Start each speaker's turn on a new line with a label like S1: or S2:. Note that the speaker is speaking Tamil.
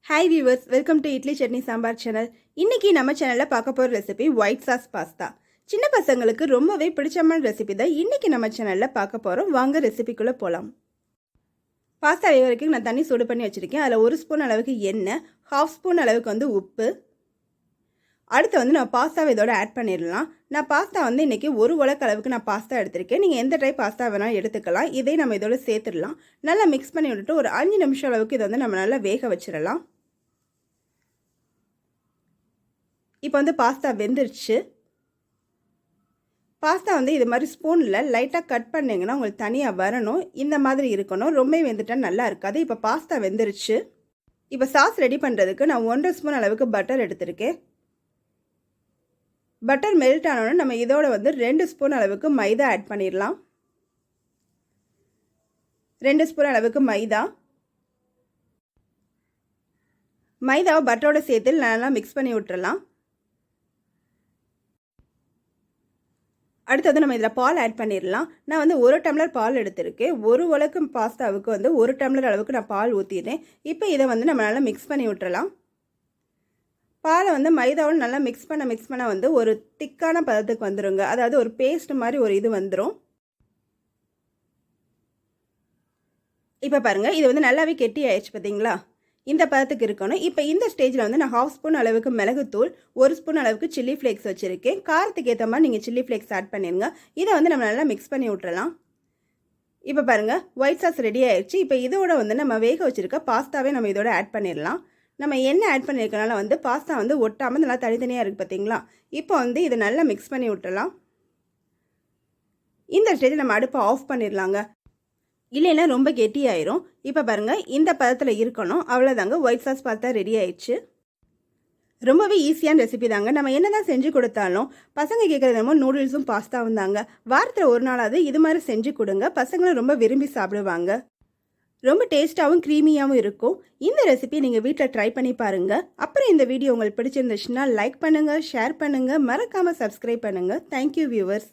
S1: Hi viewers, welcome to idli chutney sambar channel. இன்றைக்கி நம்ம சேனலில் பார்க்க போகிற ரெசிபி ஒயிட் சாஸ் பாஸ்தா. சின்ன பசங்களுக்கு ரொம்பவே பிடிச்சமான ரெசிபி தான் இன்றைக்கி நம்ம சேனலில் பார்க்க போகிறோம். வாங்க ரெசிபிக்குள்ளே போகலாம். பாஸ்தா வரைக்கும் நான் தண்ணி சூடு பண்ணி வச்சுருக்கேன். அதில் 1 ஸ்பூன் அளவுக்கு எண்ணெய், 1/2 ஸ்பூன் அளவுக்கு உப்பு. அடுத்து நம்ம பாஸ்தாவை இதோட ஆட் பண்ணிடலாம். நான் பாஸ்தா இன்றைக்கி 1 உலக்கு அளவுக்கு நான் பாஸ்தா எடுத்திருக்கேன். நீங்கள் எந்த டைப் பாஸ்தா வேணாலும் எடுத்துக்கலாம். இதை நம்ம இதோட சேர்த்துடலாம். நல்லா மிக்ஸ் பண்ணி விட்டுட்டு ஒரு 5 நிமிஷம் அளவுக்கு இதை நம்ம நல்லா வேக வச்சிடலாம். இப்போ பாஸ்தா வெந்துருச்சு. பாஸ்தா இது மாதிரி ஸ்பூனில் லைட்டாக கட் பண்ணிங்கன்னா உங்களுக்கு தனியாக வரணும். இந்த மாதிரி இருக்கணும். ரொம்ப வெந்துட்டால் நல்லா இருக்காது. இப்போ பாஸ்தா வெந்துருச்சு. இப்போ சாஸ் ரெடி பண்ணுறதுக்கு நான் 1.5 ஸ்பூன் அளவுக்கு பட்டர் எடுத்திருக்கேன். பட்டர் மெல்ட் ஆனோன்னு நம்ம இதோட 2 ஸ்பூன் அளவுக்கு மைதா ஆட் பண்ணிடலாம். 2 ஸ்பூன் அளவுக்கு மைதாவை பட்டரோட சேர்த்து நல்லா மிக்ஸ் பண்ணி விட்டுறலாம். அடுத்து நம்ம இதில் பால் ஆட் பண்ணிடலாம். நான் 1 டம்ளர் பால் எடுத்திருக்கேன். 1 உலக்கு பாஸ்தாவுக்கு 1 டம்ளர் அளவுக்கு நான் பால் ஊற்றிடுறேன். இப்போ இதை நம்ம நல்லா மிக்ஸ் பண்ணி விட்டுறலாம். பாலை மைதாவோடு நல்லா மிக்ஸ் பண்ண ஒரு திக்கான பதத்துக்கு வந்துடுங்க. அதாவது ஒரு பேஸ்ட் மாதிரி ஒரு இது வந்துடும். இப்போ பாருங்கள், இது நல்லாவே கெட்டி ஆயிடுச்சு பார்த்தீங்களா? இந்த பதத்துக்கு இருக்கணும். இப்போ இந்த ஸ்டேஜில் நான் 1/2 ஸ்பூன் அளவுக்கு மிளகுத்தூள், 1 ஸ்பூன் அளவுக்கு சில்லி ஃப்ளேக்ஸ் வச்சுருக்கேன். காரத்துக்கு ஏற்ற மாதிரி நீங்கள் சில்லி ஃப்ளேக்ஸ் ஆட் பண்ணிடுங்க. இதை நம்ம நல்லா மிக்ஸ் பண்ணி விட்டுறலாம். இப்போ பாருங்கள், ஒயிட் சாஸ் ரெடி ஆயிடுச்சு. இப்போ இதோட நம்ம வேக வச்சுருக்க பாஸ்தாவே நம்ம இதோட ஆட் பண்ணிடலாம். நம்ம என்ன ஆட் பண்ணியிருக்கனால பாஸ்தா ஒட்டாமல் நல்லா தனித்தனியாக இருக்குது பார்த்தீங்களா? இப்போ இதை நல்லா மிக்ஸ் பண்ணி விட்டுறலாம். இந்த ஸ்டேஜில் நம்ம அடுப்பை ஆஃப் பண்ணிடலாங்க. இல்லைன்னா ரொம்ப கெட்டியாயிரும். இப்போ பாருங்கள், இந்த பதத்தில் இருக்கணும். அவ்வளோதாங்க, ஒயிட் சாஸ் பாஸ்தா ரெடி ஆயிடுச்சு. ரொம்பவே ஈஸியான ரெசிபி தாங்க. நம்ம என்ன தான் செஞ்சு கொடுத்தாலும் பசங்க கேட்குறது என்னமோ நூடுல்ஸும் பாஸ்தாவும் தாங்க. வாரத்தில் ஒரு நாளாவது இது மாதிரி செஞ்சு கொடுங்க. பசங்களும் ரொம்ப விரும்பி சாப்பிடுவாங்க. ரொம்ப டேஸ்ட்டாகவும் க்ரீமியாகவும் இருக்கும். இந்த ரெசிபி நீங்கள் வீட்டில் ட்ரை பண்ணி பாருங்கள். அப்புறம் இந்த வீடியோ உங்களுக்கு பிடிச்சிருந்துச்சுன்னா லைக் பண்ணுங்கள், ஷேர் பண்ணுங்கள், மறக்காமல் சப்ஸ்கிரைப் பண்ணுங்கள். Thank you viewers.